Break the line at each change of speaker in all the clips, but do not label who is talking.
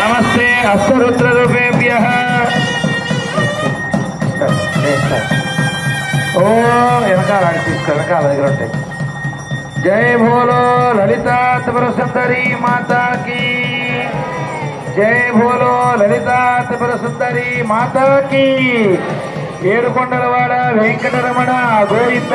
नमस्ते अस्तरुद्ररूपेभ्यः ओ जय भोलो ललिता त्रिपुर सुंदरी माता की जय भोलो ललिता त्रिपुर सुंदरी माता की ఏడుకొండలవాడ వెంకటరమణ గోవింద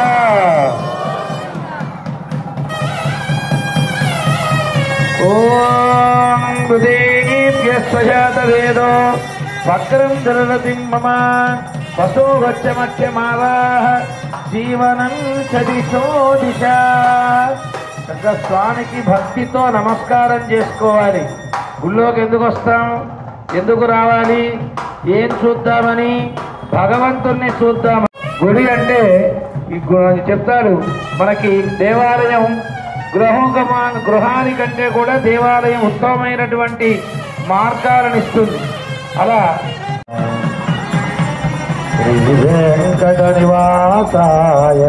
ఓం గుదేభ్యస్వజాత వేదో వక్రం దరరతిం మమ వసో వచ్చమక్షమావాహ జీవనం చదిశో దిశ. స్వామికి భక్తితో నమస్కారం చేసుకోవాలి. గుళ్ళోకి ఎందుకు వస్తాం, ఎందుకు రావాలి, ఏం చూద్దామని, భగవంతుణ్ణి చూద్దాం. గుడి అంటే చెప్తాడు మనకి దేవాలయం గృహానికంటే కూడా దేవాలయం ఉత్తమమైనటువంటి మార్గాలను ఇస్తుంది. అలా శ్రీ వెంకట నివాసాయ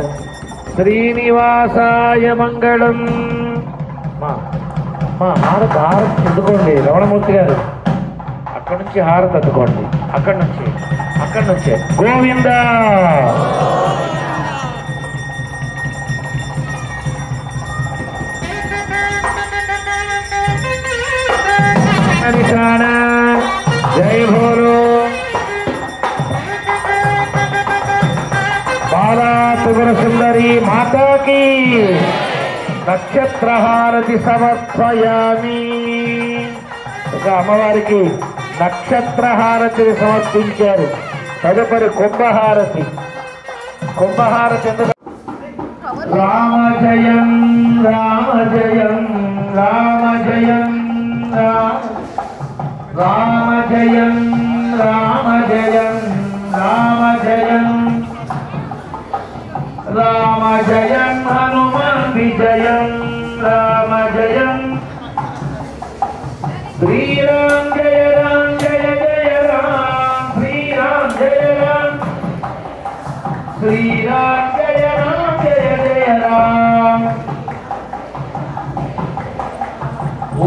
శ్రీనివాసాయ మంగళం. హారతి అందుకోండి రమణమూర్తి గారు, అక్కడి నుంచి హారతి అందుకోండి, అక్కడి నుంచే గోవింద. జై భోలో బాలా త్రిపుర సుందరి మాతాకి నక్షత్రహారతి సమర్పయామి. ఒక అమ్మవారికి నక్షత్రహారతిని సమర్పించారు. తదుపరి కుంభహారతి ఎందుకు? రామ జయం రామ జయం రామ జయం రామ జయం రామ జయం రామ జయం రామ జయం హనుమాన్ విజయం రామ జయం శ్రీరామ్ జయ రామ్ జయ జయ రామ్ శ్రీరామ్ జయ రామ్ శ్రీరామ్ జయ రామ్ జయ జయ రామ్.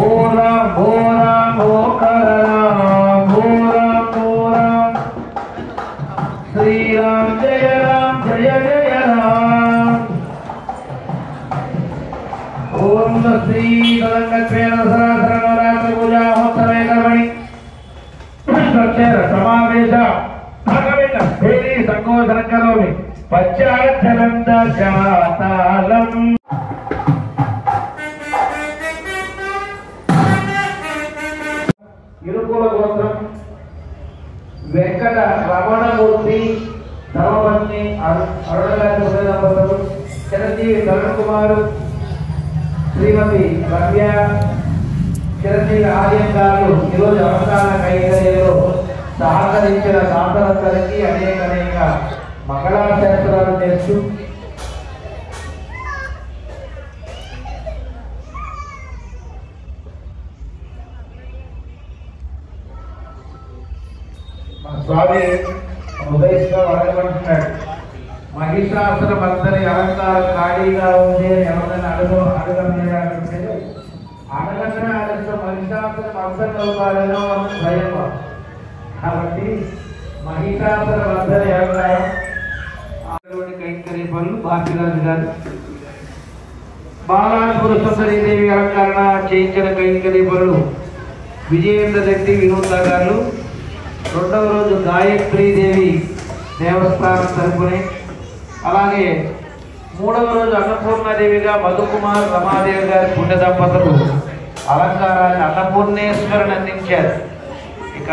ఓ రామ్ ఓ రామ్ ఓ కరరామ్ ఓ రామ్ శ్రీరామ్ జయ రామ్ జయ జయ రామ్. ఓం శ్రీ తలంగత్వేన సహస్రనవరాత్రి పూజా మహోత్సవే కర్మణి సమావేశ భగవేన భేరీ సంఘోషణం కరోమి పశ్చాచ్చలం దశాతాళం. ఇరుకుల గోత్రం వెంకట రమణమూర్తి ధర్మపత్ని అరుణగారి దంపతులు చిరంజీవి తరుణ్ కుమారు శ్రీమతి రమ్య చిరంజీవి ఆర్యం గారు ఈరోజు అవసరాల కైంకర్యంలో సహకరించిన దాతలందరికీ అనేక మంగళాశాస్త్రాలు చేస్తూ స్వామి ఉదయంగా అడగమంటున్నాడు. మహిషాసుర మర్దని అలంకారం ఖాళీగా ఉంది అని ఎవరైనా అడగంటే అడగనే అడిగిన మహిషాసుర మర్దన అవుతారేమో అని భయం. కాబట్టి మహిషాసుర మర్దని అలంకారం కైంకర్య పనులు భాగ్యరాజు గారు, బాలాపుర సుందరీదేవి అలంకరణ చేయించిన కైంకర్య పనులు విజయేంద్ర రెడ్డి వినోద గారు. రెండవ రోజు గాయత్రీదేవి దేవస్థానం తరపునే, అలాగే మూడవ రోజు అన్నపూర్ణాదేవిగా మధుకుమార్ రమాదేవి గారి పుణ్య దంపతులు అలంకారాన్ని అన్నపూర్ణేశ్వరుని అందించారు. ఇక